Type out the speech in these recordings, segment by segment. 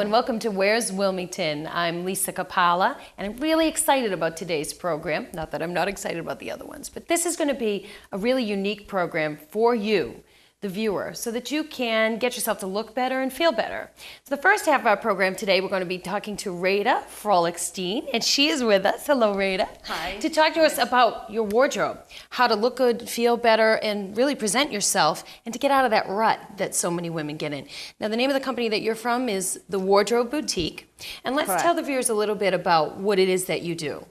and welcome to Where's Wilmington? I'm Lisa Capala, and I'm really excited about today's program. Not that I'm not excited about the other ones, but this is going to be a really unique program for you, the viewer, so that you can get yourself to look better and feel better. So the first half of our program today, we're going to be talking to Rada Froklichstein, and she is with us. Hello, Rada. Hi. To talk to us about your wardrobe, how to look good, feel better, and really present yourself, and to get out of that rut that so many women get in. Now, the name of the company that you're from is the Wardrobe Boutique, and let's tell the viewers a little bit about what it is that you do.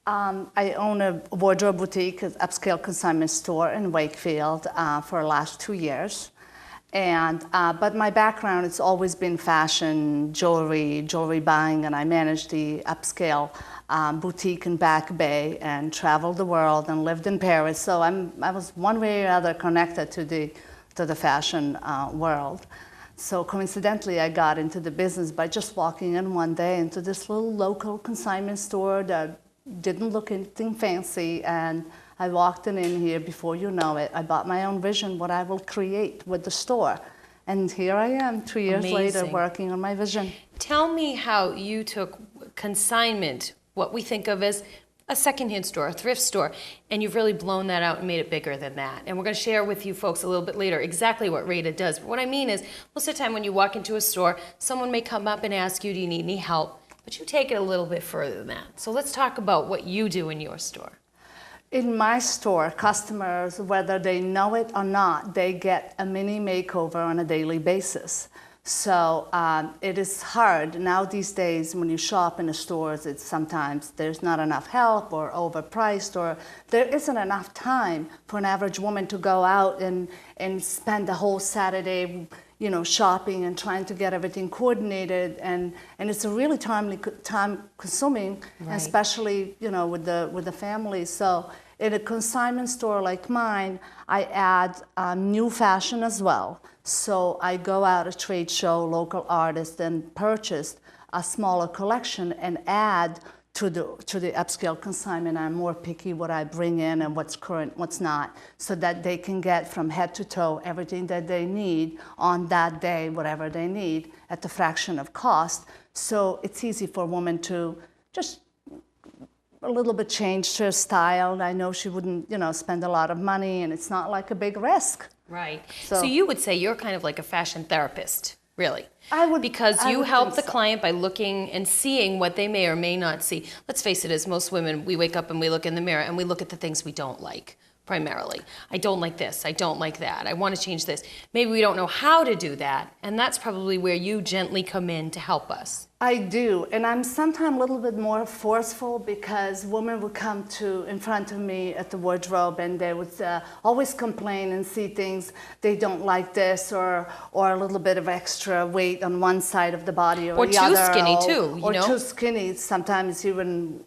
I own a wardrobe boutique, an upscale consignment store in Wakefield for the last 2 years. But my background has always been fashion, jewelry buying, and I managed the upscale boutique in Back Bay and traveled the world and lived in Paris. So I was one way or other connected to the fashion world. So coincidentally, I got into the business by just walking in one day into this little local consignment store that didn't look anything fancy, and I walked in here. Before you know it, I bought my own vision, what I will create with the store. And here I am, 2 years later, working on my vision. Tell me how you took consignment, what we think of as a secondhand store, a thrift store, and you've really blown that out and made it bigger than that. And we're going to share with you folks a little bit later exactly what Rada does. But what I mean is, most of the time when you walk into a store, someone may come up and ask you, do you need any help? But you take it a little bit further than that. So let's talk about what you do in your store. In my store, customers, whether they know it or not, they get a mini makeover on a daily basis. So it is hard now these days when you shop in the stores. It's sometimes there's not enough help or overpriced, or there isn't enough time for an average woman to go out and spend the whole Saturday, you know, shopping and trying to get everything coordinated, and it's a really time consuming, especially, you know, with the family. So in a consignment store like mine, I add new fashion as well. So I go out a trade show, local artists, and purchase a smaller collection and add to the upscale consignment. I'm more picky what I bring in and what's current, what's not, so that they can get from head to toe everything that they need on that day, whatever they need, at the fraction of cost. So it's easy for a woman to just a little bit change her style. I know she wouldn't, you know, spend a lot of money, and it's not like a big risk. Right. So you would say you're kind of like a fashion therapist, really. I would, because you help the client by looking and seeing what they may or may not see. Let's face it, as most women, we wake up and we look in the mirror and we look at the things we don't like, primarily. I don't like this, I don't like that, I want to change this. Maybe we don't know how to do that, and that's probably where you gently come in to help us. I do, and I'm sometimes a little bit more forceful, because women would come in front of me at the wardrobe, and they would always complain and see things they don't like, this or a little bit of extra weight on one side of the body or the other. Or too skinny too, you know? Or too skinny, sometimes even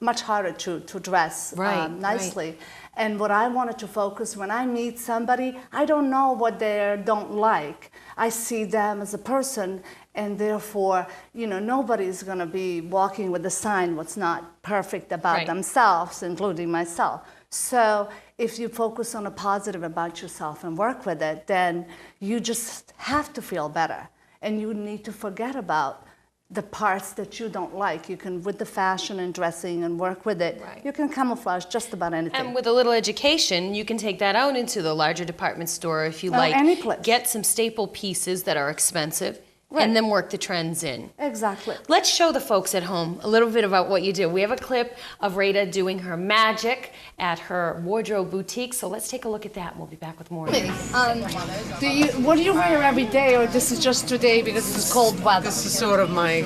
much harder to dress nicely. Right. And what I wanted to focus, when I meet somebody, I don't know what they don't like. I see them as a person, and therefore, you know, nobody's going to be walking with a sign what's not perfect about themselves, including myself. So if you focus on a positive about yourself and work with it, then you just have to feel better. And you need to forget about the parts that you don't like. You can, with the fashion and dressing and work with it, you can camouflage just about anything. And with a little education, you can take that out into the larger department store if you like. Any place. Get some staple pieces that are expensive. And then work the trends in. Exactly. Let's show the folks at home a little bit about what you do. We have a clip of Rada doing her magic at her wardrobe boutique, so let's take a look at that, and we'll be back with more. What do you wear every day, or this is just today because it's cold weather? This is sort of my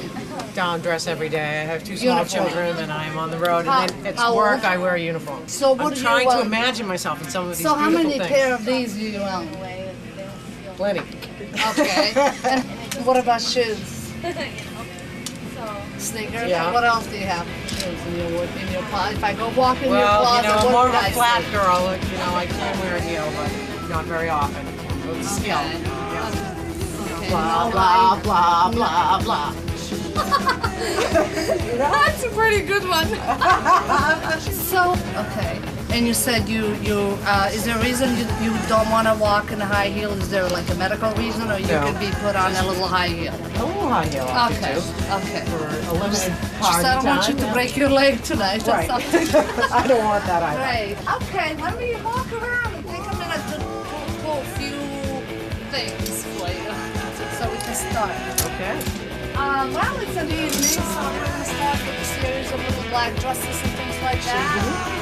down dress every day. I have two small children, and I'm on the road, and then at work I wear a uniform. So what I'm trying to imagine myself in some of these beautiful things. So how many pair of these do you own? Plenty. Okay. And what about shoes? Sneakers? Yeah. What else do you have? In your closet? If I go walk in your closet, you know, I'm more of a flat girl. You know, I can wear a heel, but not very often. So it's a skill. Okay. Blah, blah, blah, blah, blah. That's a pretty good one. So, okay. And you said is there a reason you don't want to walk in a high heel? Is there like a medical reason, or you No. could be put on a little high heel? A little high heel I could Okay, do okay. for a limited Just party I don't want you time. to break your leg tonight or Right. something. I don't want that either. Great. Okay, let me walk around and take a minute to pull a few things for you so we can start. Okay. Well, it's an evening, so we're going to start with a series of little black dresses and things like that. So,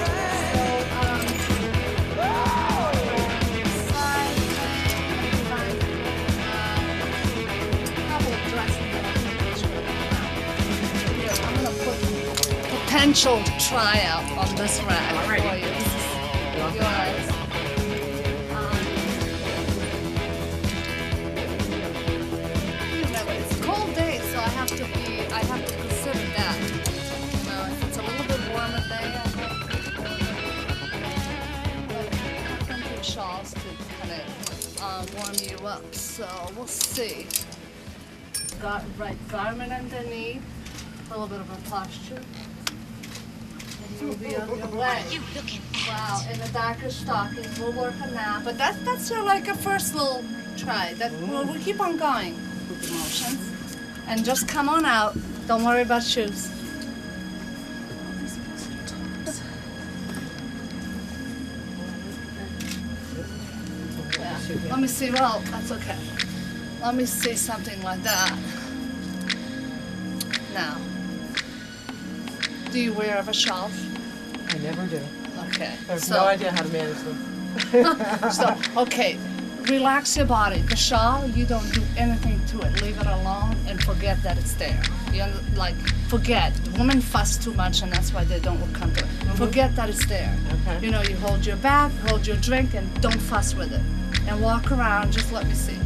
side, find a couple of dresses that I can picture. Here, I'm going to put potential tryout on this rack for Alrighty. you. This is yours. Remember, it's a cold day, so I have to consider that. You know, if it's a little bit warmer day, I have plenty of shawls to kind of warm you up. So we'll see. Got right garment underneath, a little bit of a posture. And you'll be on your way. Wow, and the darker stockings, we'll work on that. But that's your like a first little try. We'll keep on going with the motions. And just come on out. Don't worry about shoes. Yeah. Let me see. Well, that's okay. Let me see something like that. Now, do you wear ever shawls? I never do. Okay. I have no idea how to manage them. So, okay, relax your body. The shawl, you don't do anything to it. Leave it alone and forget that it's there. Forget. Women fuss too much, and that's why they don't look comfortable. Forget that it's there. Okay. You know, you hold your bag, hold your drink, and don't fuss with it. And walk around. Just let me see.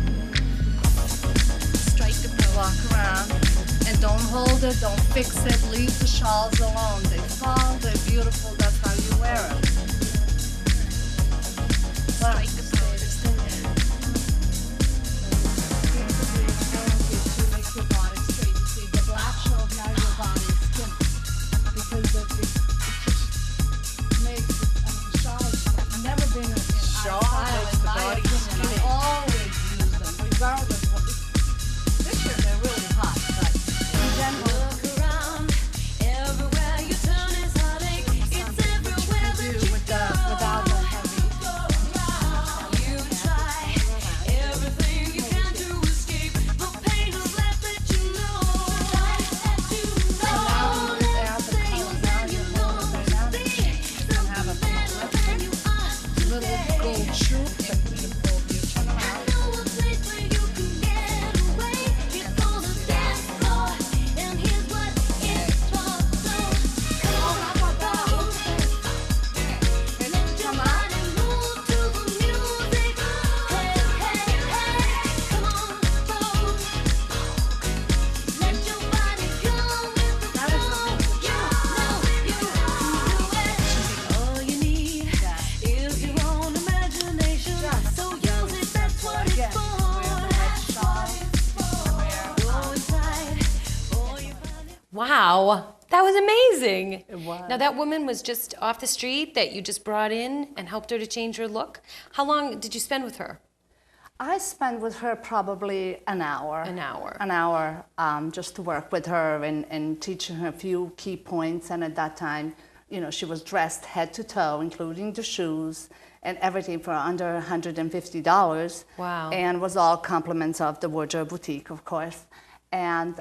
Straight and walk around. And don't hold it, don't fix it. Leave the shawls alone. They fall, they're beautiful. That's how you wear them. Wow. Wow, that was amazing. It was. Now that woman was just off the street that you just brought in and helped her to change her look. How long did you spend with her? I spent with her probably an hour. An hour. An hour just to work with her and teaching her a few key points. And at that time, you know, she was dressed head to toe, including the shoes and everything for under $150. Wow. And was all compliments of the Wardrobe Boutique, of course. And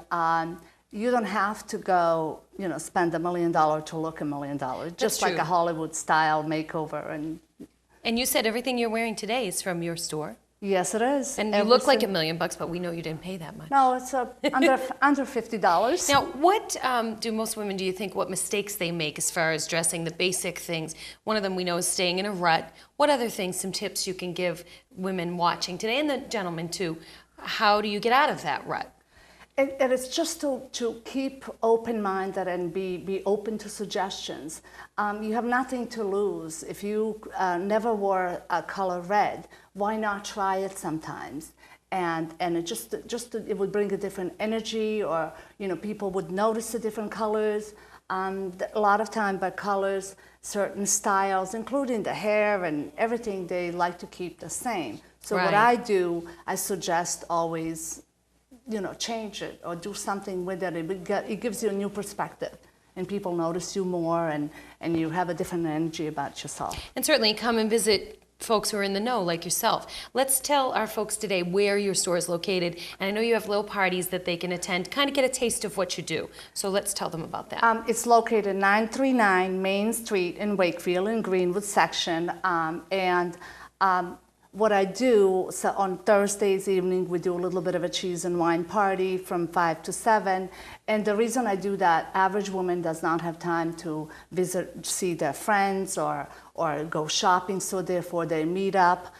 you don't have to go, you know, spend $1 million to look $1 million. Just like true. a Hollywood style makeover. And you said everything you're wearing today is from your store. Yes, it is. And you look like $1 million, but we know you didn't pay that much. No, it's under $50. Now, what do most women, do you think, what mistakes they make as far as dressing, the basic things? One of them we know is staying in a rut. What other things, some tips you can give women watching today, and the gentlemen too? How do you get out of that rut? It is just to keep open-minded and be open to suggestions. You have nothing to lose. If you never wore a color red, why not try it sometimes? And it would bring a different energy, or you know, people would notice the different colors. A lot of time by colors, certain styles, including the hair and everything, they like to keep the same. So what Right. I do, I suggest always, change it or do something with it. It gives you a new perspective, and people notice you more, and you have a different energy about yourself. And certainly come and visit folks who are in the know like yourself. Let's tell our folks today where your store is located. And I know you have little parties that they can attend, kind of get a taste of what you do. So let's tell them about that. It's located 939 Main Street in Wakefield in Greenwood section. What I do, so on Thursdays evening, we do a little bit of a cheese and wine party from 5 to 7. And the reason I do that, average woman does not have time to see their friends or go shopping, so therefore they meet up.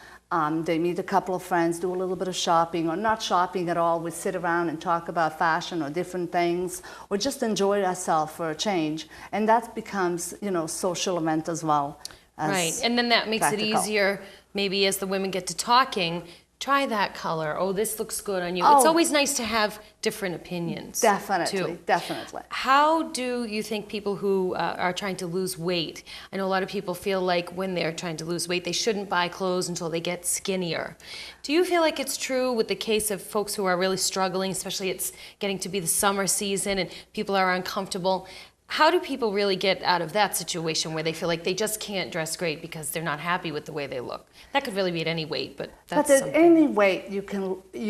They meet a couple of friends, do a little bit of shopping, or not shopping at all. We sit around and talk about fashion or different things, or just enjoy ourselves for a change. And that becomes, social event as well. Right, and then that makes practical. it easier, maybe as the women get to talking, try that color. Oh, this looks good on you. Oh. It's always nice to have different opinions. Definitely, too. definitely. How do you think people who are trying to lose weight, I know a lot of people feel like when they're trying to lose weight, they shouldn't buy clothes until they get skinnier. Do you feel like it's true with the case of folks who are really struggling, especially it's getting to be the summer season and people are uncomfortable? How do people really get out of that situation where they feel like they just can't dress great because they're not happy with the way they look? That could really be at any weight, but that's But at something. any weight, you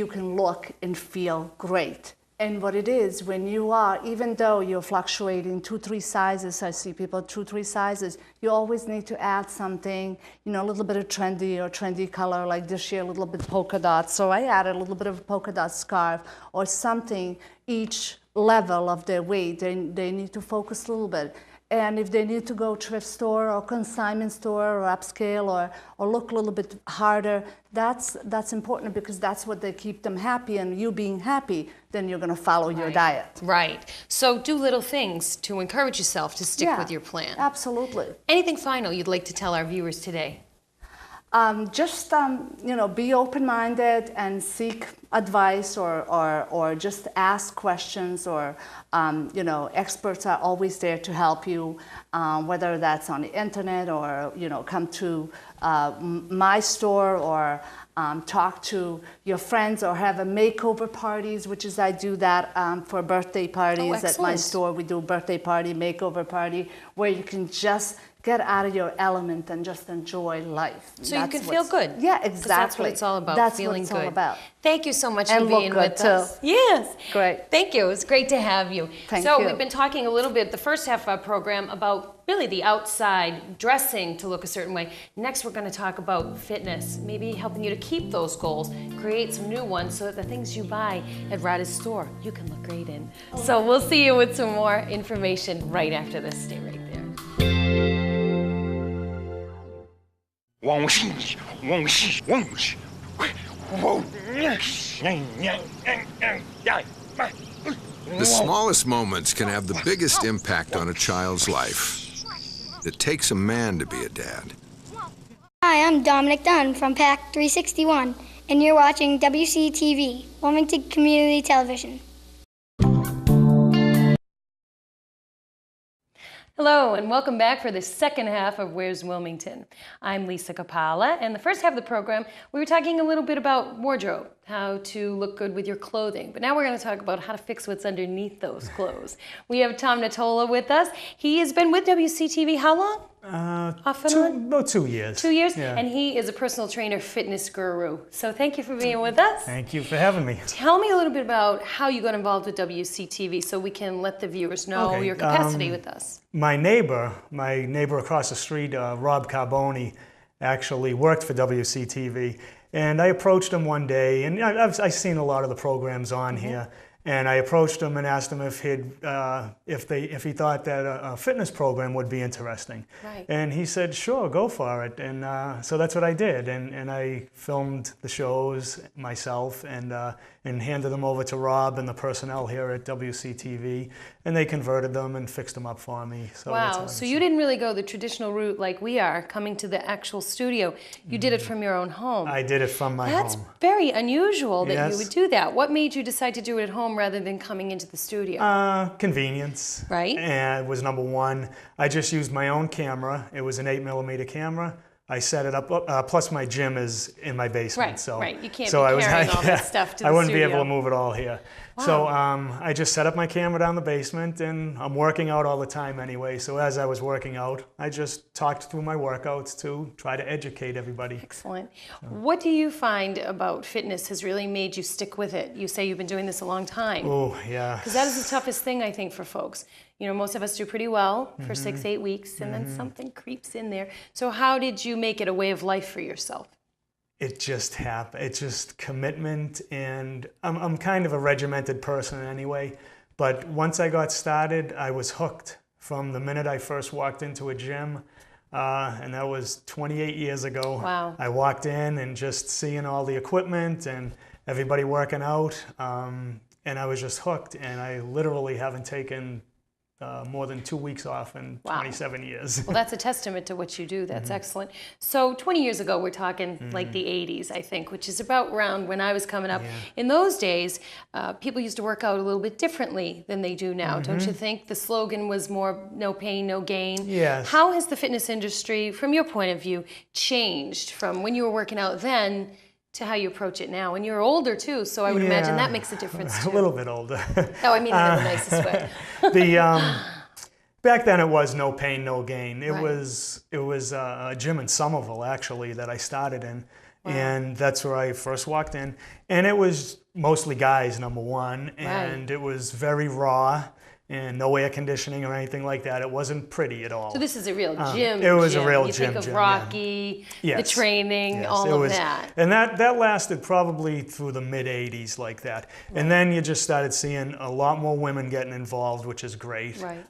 can look and feel great. And what it is, when you are, even though you're fluctuating 2-3 sizes, I see people 2-3 sizes, you always need to add something, a little bit of trendy color, like this year, a little bit polka dots. So I added a little bit of a polka dot scarf or something each level of their weight. They need to focus a little bit. And if they need to go thrift store or consignment store or upscale or look a little bit harder, that's important because that's what they keep them happy. And you being happy, then you're going to follow your diet. Right. So do little things to encourage yourself to stick with your plan. Absolutely. Anything final you'd like to tell our viewers today? Just be open-minded and seek advice or just ask questions or experts are always there to help you, whether that's on the internet or come to my store or talk to your friends or have a makeover parties, which is I do that for birthday parties at my excellent. store. We do a birthday party, makeover party, where you can just get out of your element and just enjoy life. So you can feel good. Yeah, 'Cause exactly. that's what it's all about, That's feeling what it's good. all about. Thank you so much And for look being good, with us. too. Yes. Great. Thank you. It was great to have you. Thank so you. we've been talking a little bit, the first half of our program, about really the outside dressing to look a certain way. Next, we're going to talk about fitness, maybe helping you to keep those goals, create some new ones so that the things you buy at Rada's store, you can look great in. So we'll see you with some more information right after this. Stay right there. The smallest moments can have the biggest impact on a child's life. It takes a man to be a dad. Hi, I'm Dominic Dunn from PAC 361, and you're watching WCTV, Wilmington Community Television. Hello, and welcome back for the second half of Where's Wilmington? I'm Lisa Capala, and the first half of the program, we were talking a little bit about wardrobe, how to look good with your clothing. But now we're going to talk about how to fix what's underneath those clothes. We have Tom Natola with us. He has been with WCTV how long? Off and on? About 2 years. 2 years? Yeah. And he is a personal trainer, fitness guru. So thank you for being with us. Thank you for having me. Tell me a little bit about how you got involved with WCTV so we can let the viewers know Okay, your capacity with us. My neighbor across the street, Rob Carboni, actually worked for WCTV. And I approached him one day, and I've seen a lot of the programs on here. And I approached him and asked him if he thought that a fitness program would be interesting. Right. And he said, sure, go for it. And so that's what I did. And I filmed the shows myself and handed them over to Rob and the personnel here at WCTV. And they converted them and fixed them up for me. So that's how Wow, I so did you it. didn't really go the traditional route like we are, coming to the actual studio. You did it from your own home. I did it from my That's home. very unusual that you Yes. would do that. What made you decide to do it at home home rather than coming into the studio? Convenience. Right. And was number one. I just used my own camera. It was an 8mm camera. I set it up, plus my gym is in my basement. Right, so, right. You can't so be I was, carrying all that stuff to the I wouldn't be studio. able to move it all here. So I just set up my camera down the basement, and I'm working out all the time anyway. So as I was working out, I just talked through my workouts to try to educate everybody. Excellent. What do you find about fitness has really made you stick with it? You say you've been doing this a long time. Oh, yeah. Because that is the toughest thing, I think, for folks. You know, most of us do pretty well for 6-8 weeks, and then something creeps in there. So how did you make it a way of life for yourself? It just happened. It's just commitment, and I'm kind of a regimented person anyway. But once I got started, I was hooked from the minute I first walked into a gym, and that was 28 years ago. Wow. I walked in and just seeing all the equipment and everybody working out, and I was just hooked. And I literally haven't taken more than 2 weeks off in 27 years. Well, that's a testament to what you do. That's excellent. So 20 years ago, we're talking like the 80s, I think, which is about around when I was coming up. In those days, people used to work out a little bit differently than they do now. Don't you think? The slogan was more no pain, no gain. Yes. How has the fitness industry, from your point of view, changed from when you were working out then to how you approach it now? And you're older too, so I would imagine that makes a difference too. A little bit older. Oh, I mean it in the nicest way. Back then it was no pain, no gain. It Right. was a gym in Somerville actually that I started in, and that's where I first walked in. And it was mostly guys, number one, and it was very raw and no air conditioning or anything like that. It wasn't pretty at all. So this is a real gym. It was a gym. real you gym. think of gym, Rocky, yeah. the Yes. training, Yes, all it of was, that. and that lasted probably through the mid-'80s like that. And then you just started seeing a lot more women getting involved, which is great. Right.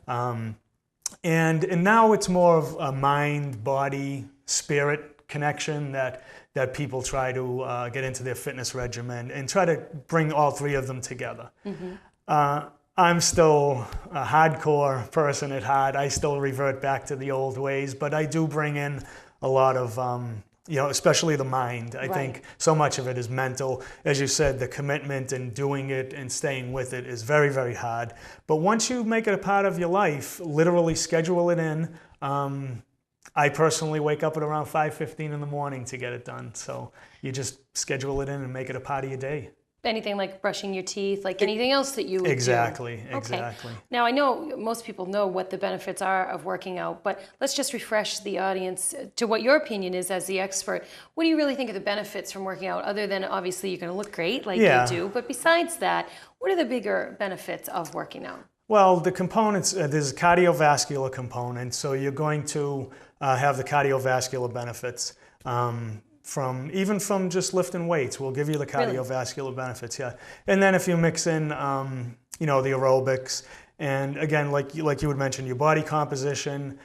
And now it's more of a mind, body, spirit connection that people try to get into their fitness regimen and try to bring all three of them together. I'm still a hardcore person at heart. I still revert back to the old ways, but I do bring in a lot of, especially the mind. I think so much of it is mental. As you said, the commitment and doing it and staying with it is very, very hard. But once you make it a part of your life, literally schedule it in. I personally wake up at around 5:15 in the morning to get it done. So you just schedule it in and make it a part of your day. Anything like brushing your teeth, like anything else that you would Exactly, do. exactly. Now, I know most people know what the benefits are of working out, but let's just refresh the audience to what your opinion is as the expert. What do you really think of the benefits from working out, other than obviously you're going to look great like you do, but besides that, what are the bigger benefits of working out? Well, the components, there's a cardiovascular component, so you're going to have the cardiovascular benefits. Even from just lifting weights, we'll give you the cardiovascular benefits, yeah. And then if you mix in, the aerobics, and again, like you would mention, your body composition,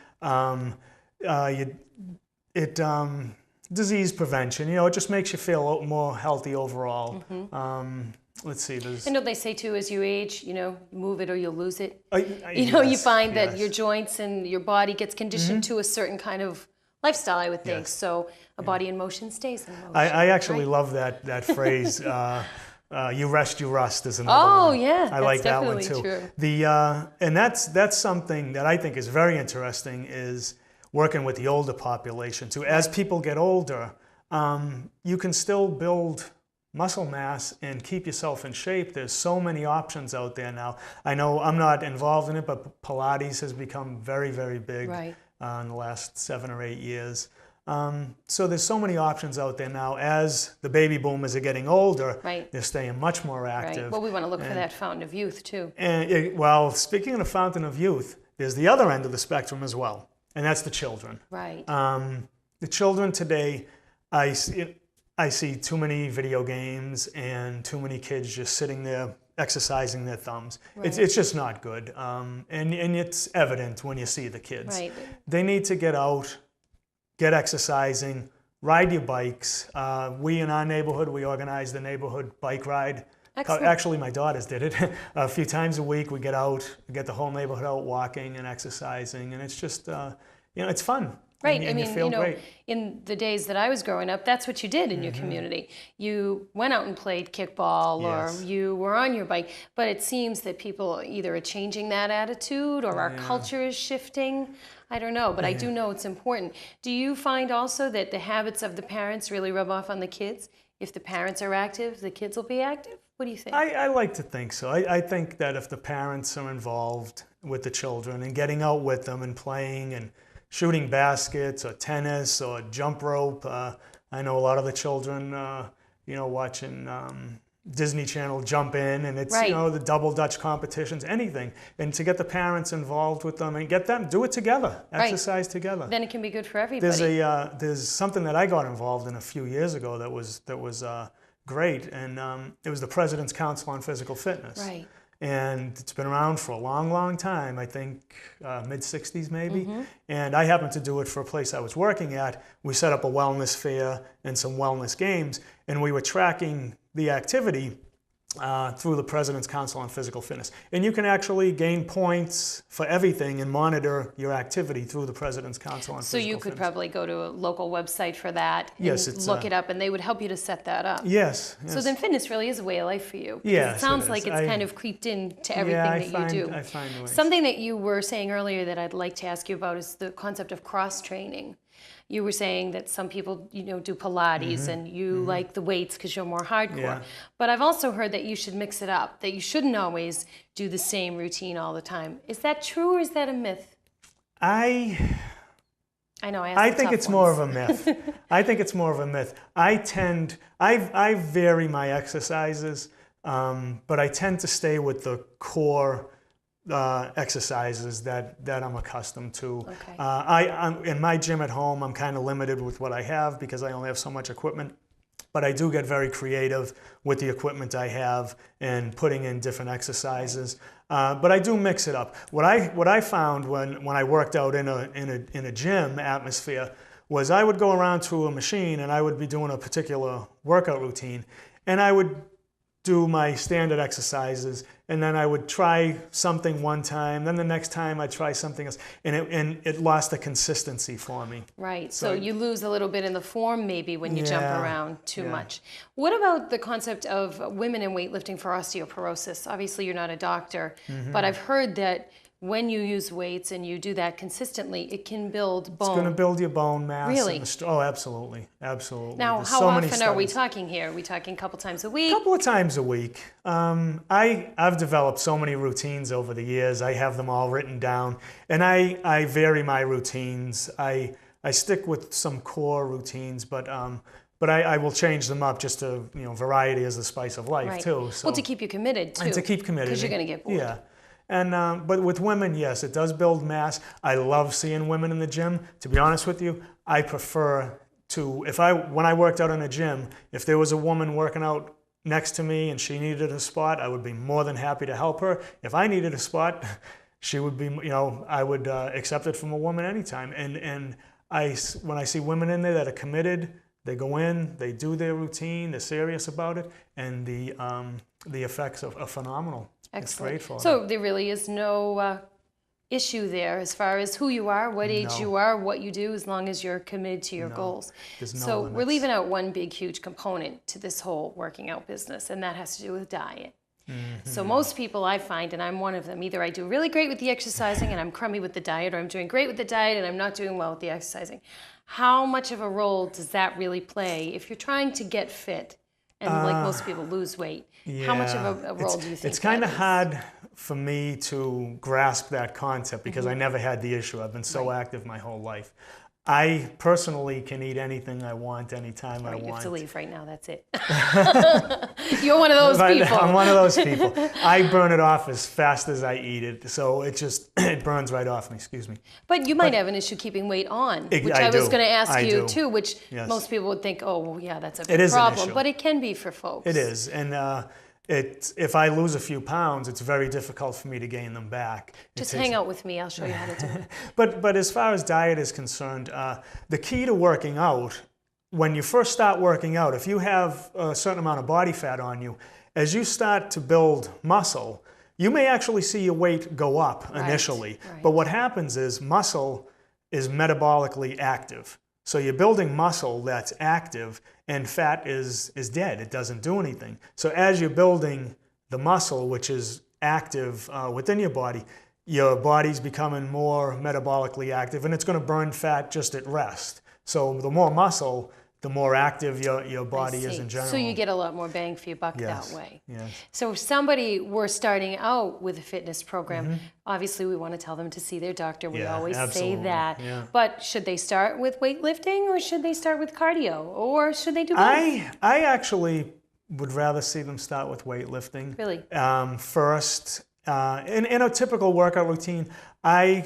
disease prevention, it just makes you feel more healthy overall. Let's see, I know they say too, as you age, move it or you'll lose it. You yes, find that yes. your joints and your body gets conditioned to a certain kind of lifestyle, I would think. Yes. So a body in motion stays in motion. I actually love that phrase. You rest, you rust is another one. Yeah, I like that one definitely too. true. And that's something that I think is very interesting, is working with the older population too. As people get older, you can still build muscle mass and keep yourself in shape. There's so many options out there now. I know I'm not involved in it, but Pilates has become very, very big in the last 7 or 8 years. So there's so many options out there now. As the baby boomers are getting older, they're staying much more active. Right. Well, we want to look for that fountain of youth too. And speaking of the fountain of youth, there's the other end of the spectrum as well, and that's the children. Right. The children today, I see too many video games and too many kids just sitting there exercising their thumbs. It's just not good. And it's evident when you see the kids. Right. They need to get out, get exercising, ride your bikes. We in our neighborhood, we organized the neighborhood bike ride. Excellent. Actually, my daughters did it. A few times a week we get out, get the whole neighborhood out walking and exercising, and it's just, it's fun. Right. And I mean, you feel great. in the days that I was growing up, that's what you did in your community. You went out and played kickball, Yes. or you were on your bike. But it seems that people either are changing that attitude, or our culture is shifting. I don't know, but I do know it's important. Do you find also that the habits of the parents really rub off on the kids? If the parents are active, the kids will be active? What do you think? I like to think so. I think that if the parents are involved with the children and getting out with them and playing and shooting baskets or tennis or jump rope. I know a lot of the children, watching Disney Channel jump in, and it's, Right. The double Dutch competitions, anything. And to get the parents involved with them and get them, do it together, Right. exercise together. Then it can be good for everybody. There's something that I got involved in a few years ago that was great, and it was the President's Council on Physical Fitness. Right. And it's been around for a long, long time, I think mid-60s maybe. And I happened to do it for a place I was working at. We set up a wellness fair and some wellness games, and we were tracking the activity through the President's Council on Physical Fitness. And you can actually gain points for everything and monitor your activity through the President's Council on So Physical you could Fitness. probably go to a local website for that and Yes, it's, look it up, and they would help you to set that up. Yes. So then fitness really is a way of life for you. 'Cause Yes, it sounds it like is. it's kind of creeped into everything I that find, you do. I find ways. Something that you were saying earlier that I'd like to ask you about is the concept of cross-training. You were saying that some people, do Pilates and you like the weights because you're more hardcore. Yeah. But I've also heard that you should mix it up, that you shouldn't always do the same routine all the time. Is that true, or is that a myth? I know, I think it's more of a myth. I think it's more of a myth. I vary my exercises, but I tend to stay with the core exercises that I'm accustomed to. Okay. I'm in my gym at home, I'm kind of limited with what I have because I only have so much equipment. But I do get very creative with the equipment I have and putting in different exercises. But I do mix it up. What I found when I worked out in a gym atmosphere was I would go around to a machine and I would be doing a particular workout routine, and I would do my standard exercises, and then I would try something one time, then the next time I'd try something else, and it lost the consistency for me. Right, so you lose a little bit in the form maybe when you jump Yeah, around too yeah. much. What about the concept of women in weightlifting for osteoporosis? Obviously you're not a doctor, but I've heard that when you use weights and you do that consistently, it can build bone. It's going to build your bone mass. Really? Oh, absolutely, absolutely. Now, There's how so many often are we studies. talking here? Are we talking a couple times a week? A couple of times a week. I've developed so many routines over the years. I have them all written down, and I vary my routines. I stick with some core routines, but I will change them up just to, variety is the spice of life Right. too. So. Well, to keep you committed too. And to keep committed. Because you're going to get bored. Yeah. And but with women, yes, it does build mass. I love seeing women in the gym. To be honest with you, I prefer to, when I worked out in a gym, if there was a woman working out next to me and she needed a spot, I would be more than happy to help her. If I needed a spot, she would be, I would accept it from a woman anytime. And when I see women in there that are committed, they go in, they do their routine, they're serious about it, and the effects are phenomenal. Excellent. It's great for So them. there really is no issue there as far as who you are, what age No. you are, what you do, as long as you're committed to your goals. There's no So we're limits. leaving out one big, huge component to this whole working out business, and that has to do with diet. So most people I find, and I'm one of them, either I do really great with the exercising and I'm crummy with the diet, or I'm doing great with the diet and I'm not doing well with the exercising. How much of a role does that really play if you're trying to get fit and like most people lose weight? How much of a role do you think It's kind of that is? hard for me to grasp that concept because I never had the issue. I've been so active my whole life. I personally can eat anything I want, anytime I Right, you have want. to leave right now, that's it. You're one of those But people. I'm one of those people. I burn it off as fast as I eat it, so it burns right off me, excuse me. But you might have an issue keeping weight on, which I I was do. going to ask I you do. too, which Yes. most people would think, oh, well, yeah, that's a It big is an problem. issue. But it can be for folks. It is, and if I lose a few pounds, it's very difficult for me to gain them back. Just hang out with me, I'll show you how to do it. But as far as diet is concerned, the key to working out, when you first start working out, if you have a certain amount of body fat on you, as you start to build muscle, you may actually see your weight go up initially. right. But what happens is muscle is metabolically active. So you're building muscle that's active, and fat is dead. It doesn't do anything. So as you're building the muscle, which is active within your body's becoming more metabolically active, and it's going to burn fat just at rest. So the more muscle, the more active your body is in general. So you get a lot more bang for your buck that way. Yes. So if somebody were starting out with a fitness program, obviously we want to tell them to see their doctor. We always say that. Yeah. But should they start with weightlifting, or should they start with cardio, or should they do both? I actually would rather see them start with weightlifting. Really? First. In a typical workout routine, a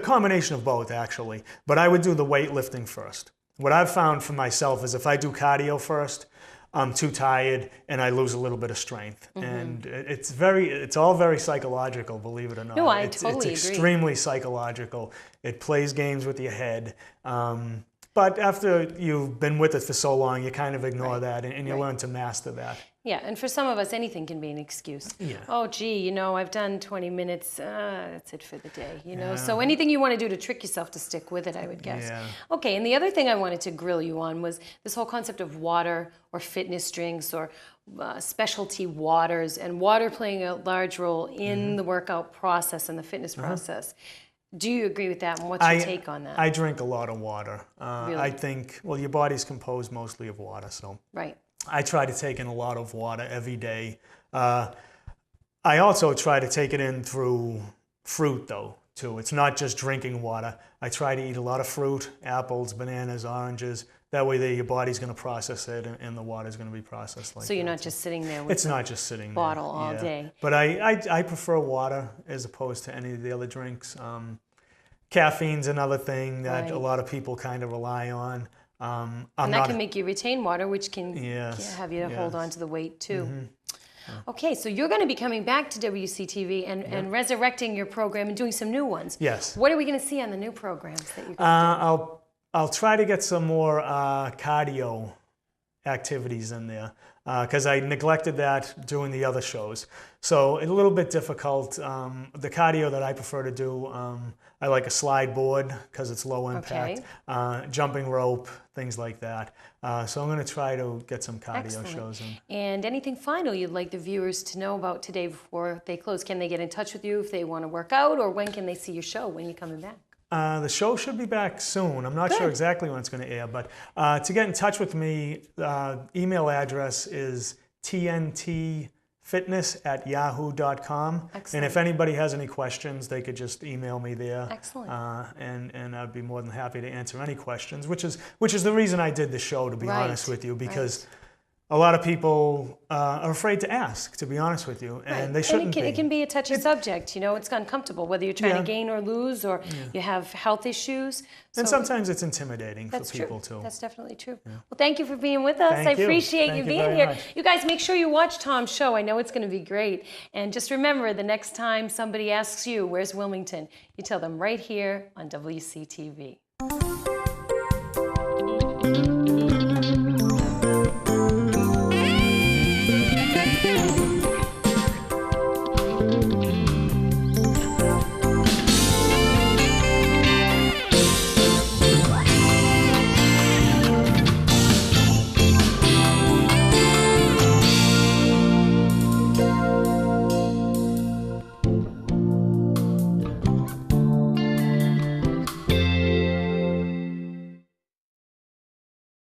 combination of both actually, but I would do the weightlifting first. What I've found for myself is if I do cardio first, I'm too tired and I lose a little bit of strength. And it's all very psychological, believe it or not. No, I totally agree. It's extremely psychological. It plays games with your head. But after you've been with it for so long, you kind of ignore that and you learn to master that. Yeah, and for some of us, anything can be an excuse. Yeah. Oh, gee, I've done 20 minutes. That's it for the day, So anything you want to do to trick yourself to stick with it, I would guess. Yeah. Okay, and the other thing I wanted to grill you on was this whole concept of water or fitness drinks or specialty waters, and water playing a large role in the workout process and the fitness process. Do you agree with that, and what's your take on that? I drink a lot of water. Really? I think, your body's composed mostly of water, so. Right. I try to take in a lot of water every day. I also try to take it in through fruit, though, too. It's not just drinking water. I try to eat a lot of fruit, apples, bananas, oranges. That way your body's going to process it, and the water's going to be processed like that. So you're not just sitting there with It's not just sitting bottle there. all day. But I prefer water as opposed to any of the other drinks. Caffeine's another thing that a lot of people kind of rely on. And that can make you retain water, which can have you hold on to the weight too. Okay, so you're going to be coming back to WCTV and resurrecting your program and doing some new ones. Yes. What are we going to see on the new programs that you're going to do? I'll try to get some more cardio activities in there because I neglected that doing the other shows. So it's a little bit difficult. The cardio that I prefer to do, I like a slide board because it's low impact, jumping rope, things like that. So I'm going to try to get some cardio shows in. And anything final you'd like the viewers to know about today before they close? Can they get in touch with you if they want to work out, or when can they see your show? When are you coming back? The show should be back soon. I'm not sure exactly when it's going to air, but to get in touch with me, email address is tntfitness@yahoo.com. And if anybody has any questions, they could just email me there. Excellent. And I'd be more than happy to answer any questions, which is the reason I did the show, to be honest with you, because a lot of people are afraid to ask, to be honest with you, and they shouldn't be. It can be a touchy subject, it's uncomfortable, whether you're trying to gain or lose, or you have health issues. And sometimes it's intimidating for people too. That's definitely true. Well, thank you for being with us. Thank I you. appreciate you being here. Much. You guys, make sure you watch Tom's show. I know it's going to be great. And just remember, the next time somebody asks you, where's Wilmington, you tell them right here on WCTV.